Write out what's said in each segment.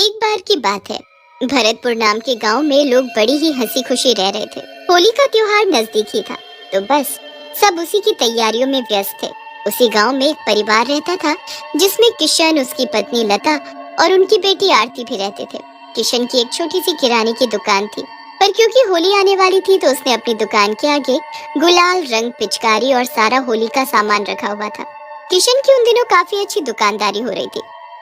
एक बार की बात है, भरतपुर नाम के गांव में लोग बड़ी ही हंसी खुशी रह रहे थे। होली का त्योहार नजदीक ही था, तो बस सब उसी की तैयारियों में व्यस्त थे। उसी गांव में एक परिवार रहता था जिसमें किशन, उसकी पत्नी लता और उनकी बेटी आरती भी रहते थे। किशन की एक छोटी सी किराने की दुकान थी, पर क्योंकि होली आने वाली थी तो उसने अपनी दुकान के आगे गुलाल, रंग, पिचकारी और सारा होली का सामान रखा हुआ था। किशन की उन दिनों काफी अच्छी दुकानदारी हो रही थी।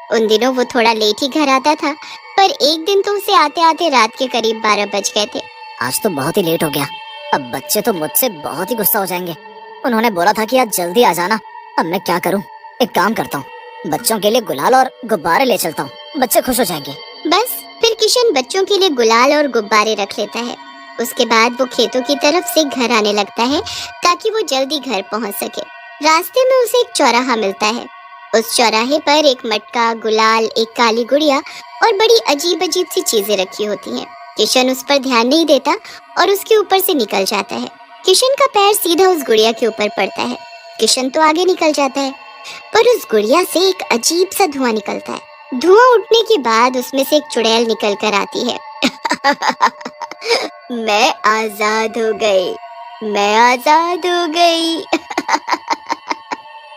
उन दिनों वो थोड़ा लेट ही घर आता था, पर एक दिन तो उसे आते आते रात के करीब 12 बज गए थे। आज तो बहुत ही लेट हो गया। अब बच्चे तो मुझसे बहुत ही गुस्सा हो जाएंगे। उन्होंने बोला था कि आज जल्दी आ जाना। अब मैं क्या करूं? एक काम करता हूं, बच्चों के लिए गुलाल और गुब्बारे ले चलता हूं, बच्चे खुश हो जाएंगे। बस फिर किशन बच्चों के लिए गुलाल और गुब्बारे रख लेता है। उसके बाद वो खेतों की तरफ से घर आने लगता है ताकि वो जल्दी घर पहुंच सके। रास्ते में उसे एक चौराहा मिलता है। उस चौराहे पर एक मटका, गुलाल, एक काली गुड़िया और बड़ी अजीब अजीब सी चीजें रखी होती हैं। किशन उस पर ध्यान नहीं देता और उसके ऊपर से निकल जाता है। किशन का पैर सीधा उस गुड़िया के ऊपर पड़ता है। किशन तो आगे निकल जाता है, पर उस गुड़िया से एक अजीब सा धुआं निकलता है। धुआं उठने के बाद उसमें से एक चुड़ैल निकल कर आती है। मैं आजाद हो गई, मैं आजाद हो गई।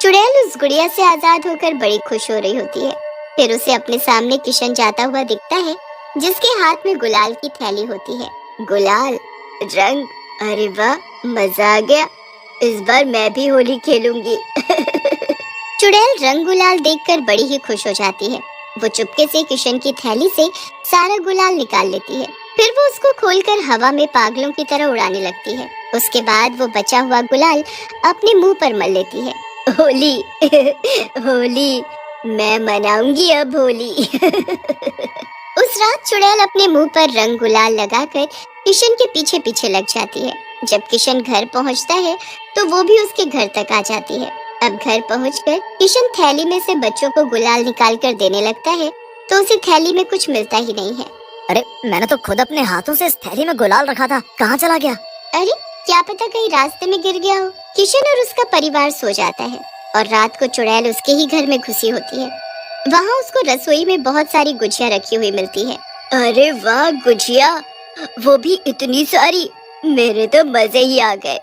चुड़ैल उस गुड़िया से आजाद होकर बड़ी खुश हो रही होती है। फिर उसे अपने सामने किशन जाता हुआ दिखता है, जिसके हाथ में गुलाल की थैली होती है। गुलाल, रंग, अरे वाह, मजा आ गया। इस बार मैं भी होली खेलूंगी। चुड़ैल रंग गुलाल देखकर बड़ी ही खुश हो जाती है। वो चुपके से किशन की थैली से सारा गुलाल निकाल लेती है। फिर वो उसको खोलकर हवा में पागलों की तरह उड़ाने लगती है। उसके बाद वो बचा हुआ गुलाल अपने मुंह पर मल लेती है। होली, होली, मैं मनाऊंगी अब होली। उस रात चुड़ैल अपने मुंह पर रंग गुलाल लगाकर किशन के पीछे पीछे लग जाती है। जब किशन घर पहुंचता है तो वो भी उसके घर तक आ जाती है। अब घर पहुंचकर किशन थैली में से बच्चों को गुलाल निकाल कर देने लगता है, तो उसे थैली में कुछ मिलता ही नहीं है। अरे, मैंने तो खुद अपने हाथों से इस थैली में गुलाल रखा था, कहाँ चला गया? अरे, क्या पता कहीं रास्ते में गिर गया हो। किशन और उसका परिवार सो जाता है और रात को चुड़ैल उसके ही घर में घुसी होती है। वहाँ उसको रसोई में बहुत सारी गुजिया रखी हुई मिलती है। अरे वाह, गुजिया, वो भी इतनी सारी, मेरे तो मजे ही आ गए।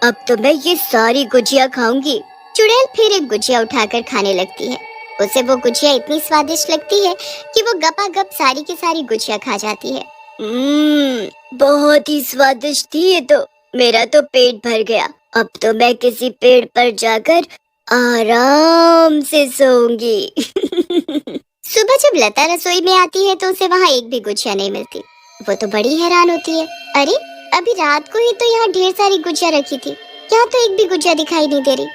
अब तो मैं ये सारी गुजिया खाऊंगी। चुड़ैल फिर एक गुजिया उठाकर खाने लगती है। उसे वो गुजिया इतनी स्वादिष्ट लगती है कि वो गपागप सारी की सारी गुजिया खा जाती है। बहुत ही स्वादिष्ट थी ये तो। मेरा तो पेट भर गया। अब तो मैं किसी पेड़ पर जाकर आराम से सोऊंगी। सुबह जब लता रसोई में आती है तो उसे वहाँ एक भी गुजिया नहीं मिलती। वो तो बड़ी हैरान होती है। अरे, अभी रात को ही तो यहाँ ढेर सारी गुजिया रखी थी, यहाँ तो एक भी गुजिया दिखाई नहीं दे रही।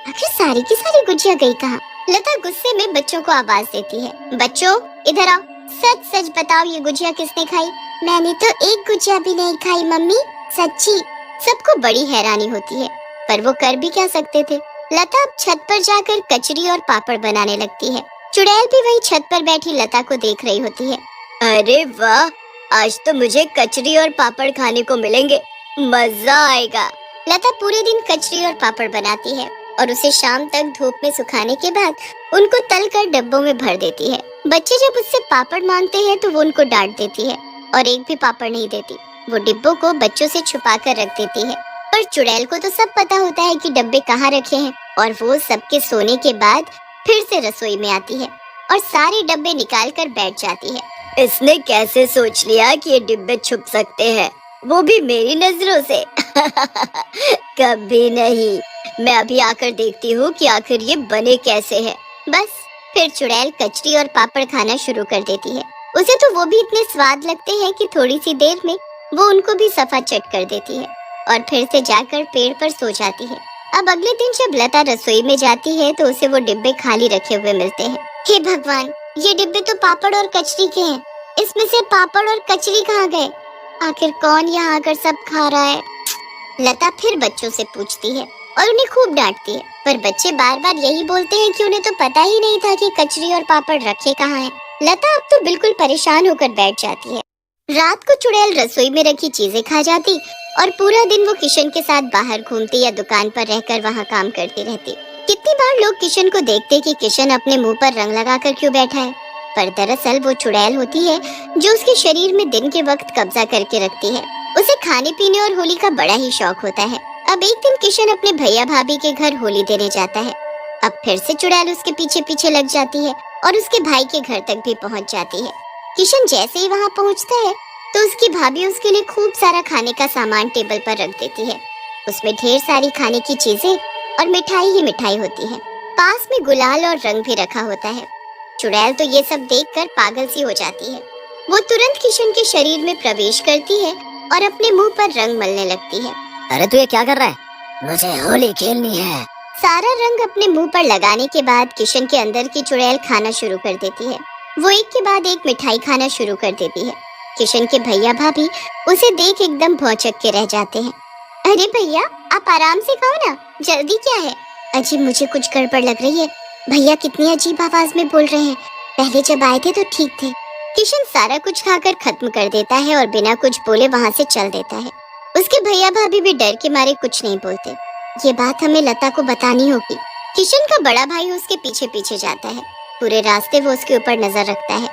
आखिर सारी की सारी गुजिया गई कहाँ? लता गुस्से में बच्चों को आवाज देती है। बच्चों, इधर आओ, सच सच बताओ, ये गुजिया किसने खाई? मैंने तो एक गुजिया भी नहीं खाई मम्मी, सच्ची। सबको बड़ी हैरानी होती है, पर वो कर भी क्या सकते थे। लता अब छत पर जाकर कचरी और पापड़ बनाने लगती है। चुड़ैल भी वही छत पर बैठी लता को देख रही होती है। अरे वाह, आज तो मुझे कचरी और पापड़ खाने को मिलेंगे, मजा आएगा। लता पूरे दिन कचरी और पापड़ बनाती है और उसे शाम तक धूप में सुखाने के बाद उनको तलकर डब्बों में भर देती है। बच्चे जब उससे पापड़ मांगते हैं तो वो उनको डांट देती है और एक भी पापड़ नहीं देती। वो डिब्बों को बच्चों से छुपा कर रख देती है, पर चुड़ैल को तो सब पता होता है कि डब्बे कहाँ रखे हैं, और वो सबके सोने के बाद फिर से रसोई में आती है और सारे डब्बे निकाल कर बैठ जाती है। इसने कैसे सोच लिया कि ये डिब्बे छुप सकते हैं, वो भी मेरी नजरों से? कभी नहीं, मैं अभी आकर देखती हूँ कि आखिर ये बने कैसे हैं। बस फिर चुड़ैल कचरी और पापड़ खाना शुरू कर देती है। उसे तो वो भी इतने स्वाद लगते हैं कि थोड़ी सी देर में वो उनको भी सफा चट कर देती है और फिर से जाकर पेड़ पर सो जाती है। अब अगले दिन जब लता रसोई में जाती है तो उसे वो डिब्बे खाली रखे हुए मिलते हैं। हे भगवान, ये डिब्बे तो पापड़ और कचरी के हैं, इसमें से पापड़ और कचरी कहाँ गए? आखिर कौन यहाँ आकर सब खा रहा है? लता फिर बच्चों से पूछती है और उन्हें खूब डांटती है, पर बच्चे बार बार यही बोलते हैं कि उन्हें तो पता ही नहीं था कि कचरी और पापड़ रखे कहाँ हैं। लता अब तो बिल्कुल परेशान होकर बैठ जाती है। रात को चुड़ैल रसोई में रखी चीजें खा जाती और पूरा दिन वो किशन के साथ बाहर घूमती या दुकान पर रहकर वहाँ काम करती रहती। कितनी बार लोग किशन को देखते कि किशन अपने मुंह पर रंग लगाकर क्यों बैठा है, पर दरअसल वो चुड़ैल होती है जो उसके शरीर में दिन के वक्त कब्जा करके रखती है। उसे खाने पीने और होली का बड़ा ही शौक होता है। अब एक दिन किशन अपने भैया भाभी के घर होली देने जाता है। अब फिर से चुड़ैल उसके पीछे पीछे लग जाती है और उसके भाई के घर तक भी पहुंच जाती है। किशन जैसे ही वहां पहुंचता है तो उसकी भाभी उसके लिए खूब सारा खाने का सामान टेबल पर रख देती है। उसमें ढेर सारी खाने की चीजें और मिठाई ही मिठाई होती है। पास में गुलाल और रंग भी रखा होता है। चुड़ैल तो ये सब देखकर पागल सी हो जाती है। वो तुरंत किशन के शरीर में प्रवेश करती है और अपने मुंह पर रंग मलने लगती है। अरे तू ये क्या कर रहा है? मुझे होली खेलनी है। सारा रंग अपने मुंह पर लगाने के बाद किशन के अंदर की चुड़ैल खाना शुरू कर देती है। वो एक के बाद एक मिठाई खाना शुरू कर देती है। किशन के भैया भाभी उसे देख एकदम भौचक के रह जाते हैं। अरे भैया, आप आराम से खाओ ना, जल्दी क्या है? अजी, मुझे कुछ गड़बड़ लग रही है। भैया कितनी अजीब आवाज में बोल रहे हैं। पहले जब आए थे तो ठीक थे। किशन सारा कुछ खाकर खत्म कर देता है और बिना कुछ बोले वहाँ से चल देता है। उसके भैया भाभी भी डर के मारे कुछ नहीं बोलते। ये बात हमें लता को बतानी होगी। किशन का बड़ा भाई उसके पीछे पीछे जाता है। पूरे रास्ते वो उसके ऊपर नजर रखता है।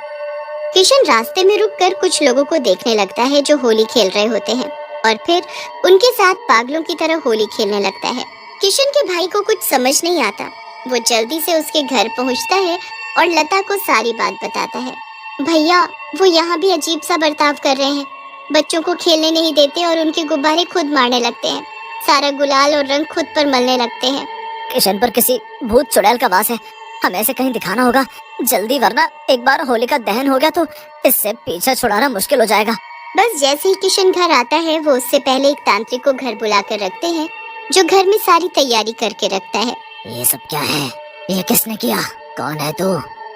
किशन रास्ते में रुककर कुछ लोगों को देखने लगता है जो होली खेल रहे होते हैं और फिर उनके साथ पागलों की तरह होली खेलने लगता है। किशन के भाई को कुछ समझ नहीं आता। वो जल्दी से उसके घर पहुंचता है और लता को सारी बात बताता है। भैया, वो यहाँ भी अजीब सा बर्ताव कर रहे हैं। बच्चों को खेलने नहीं देते और उनके गुब्बारे खुद मारने लगते हैं। सारा गुलाल और रंग खुद पर मलने लगते हैं। किशन पर किसी भूत चुड़ैल का वास है। हमें ऐसे कहीं दिखाना होगा जल्दी, वरना एक बार होली का दहन हो गया तो इससे पीछा छुड़ाना मुश्किल हो जाएगा। बस जैसे ही किशन घर आता है वो उससे पहले एक तांत्रिक को घर बुलाकर रखते हैं जो घर में सारी तैयारी करके रखता है। ये सब क्या है? ये किसने किया? कौन है तू?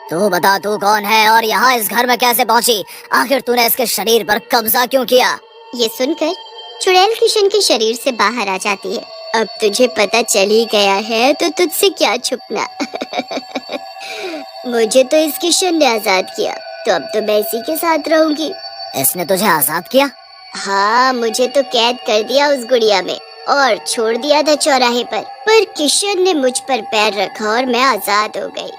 तू बता, तू कौन है और यहाँ इस घर में कैसे पहुँची? आखिर तूने इसके शरीर पर कब्जा क्यों किया? ये सुनकर चुड़ैल किशन के शरीर से बाहर आ जाती है। अब तुझे पता चल ही गया है तो तुझसे क्या छुपना। मुझे तो इस किशन ने आजाद किया, तो अब तो मैं इसी के साथ रहूंगी। इसने तुझे आजाद किया? हाँ, मुझे तो कैद कर दिया उस गुड़िया में और छोड़ दिया था चौराहे पर किशन ने मुझ पर पैर रखा और मैं आजाद हो गई।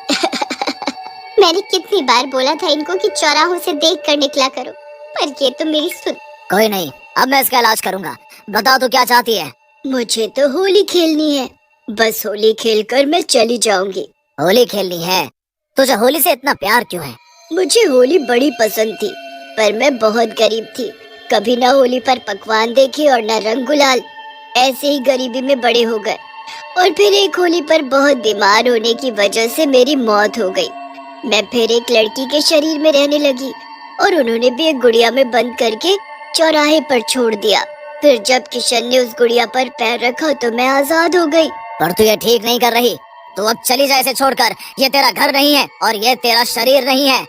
मैंने कितनी बार बोला था इनको कि चौराहों से देखकर निकला करो, पर ये तो मेरी सुन। कोई नहीं, अब मैं इसका इलाज करूंगा। बता तू क्या चाहती है? मुझे तो होली खेलनी है, बस होली खेलकर मैं चली जाऊंगी। होली खेलनी है? तुझे होली से इतना प्यार क्यों है? मुझे होली बड़ी पसंद थी, पर मैं बहुत गरीब थी। कभी ना होली पर पकवान देखे और न रंग गुलाल। ऐसे ही गरीबी में बड़े हो गए और फिर एक होली पर बहुत बीमार होने की वजह से मेरी मौत हो गई। मैं फिर एक लड़की के शरीर में रहने लगी और उन्होंने भी एक गुड़िया में बंद करके चौराहे पर छोड़ दिया। फिर जब किशन ने उस गुड़िया पर पैर रखा तो मैं आजाद हो गई। पर तू ये ठीक नहीं कर रही। तू अब चली जा इसे छोड़कर। ये तेरा घर नहीं है और ये तेरा शरीर नहीं है।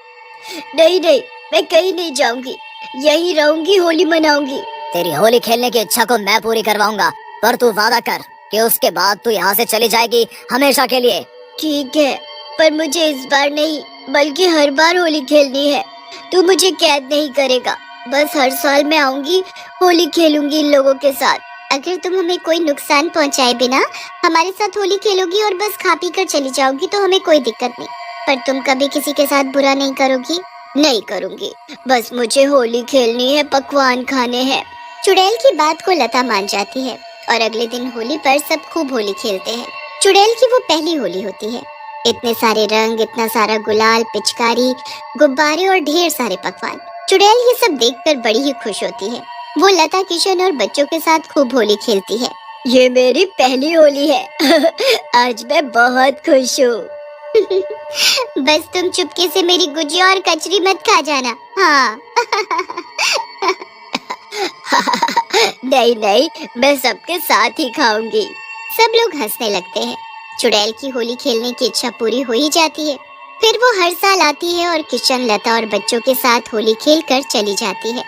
नहीं नहीं, मैं कहीं नहीं जाऊंगी, यही रहूंगी, होली मनाऊंगी। तेरी होली खेलने की इच्छा को मैं पूरी करवाऊंगा, पर तू वादा कर कि उसके बाद तू यहाँ से चली जाएगी हमेशा के लिए। ठीक है, पर मुझे इस बार नहीं बल्कि हर बार होली खेलनी है। तू मुझे कैद नहीं करेगा, बस हर साल मैं आऊंगी, होली खेलूंगी इन लोगों के साथ। अगर तुम हमें कोई नुकसान पहुंचाए बिना हमारे साथ होली खेलोगी और बस खा पी कर चली जाओगी तो हमें कोई दिक्कत नहीं, पर तुम कभी किसी के साथ बुरा नहीं करोगी? नहीं करूंगी, बस मुझे होली खेलनी है, पकवान खाने हैं। चुड़ैल की बात को लता मान जाती है और अगले दिन होली पर सब खूब होली खेलते हैं। चुड़ैल की वो पहली होली होती है। इतने सारे रंग, इतना सारा गुलाल, पिचकारी, गुब्बारे और ढेर सारे पकवान। चुड़ैल ये सब देखकर बड़ी ही खुश होती है। वो लता, किशन और बच्चों के साथ खूब होली खेलती है। ये मेरी पहली होली है। आज मैं बहुत खुश हूँ। बस तुम चुपके से मेरी गुजिया और कचरी मत खा जाना। हाँ। नहीं नहीं, मैं सबके साथ ही खाऊंगी। सब लोग हंसने लगते हैं। चुड़ैल की होली खेलने की इच्छा पूरी हो ही जाती है। फिर वो हर साल आती है और किशन, लता और बच्चों के साथ होली खेलकर चली जाती है।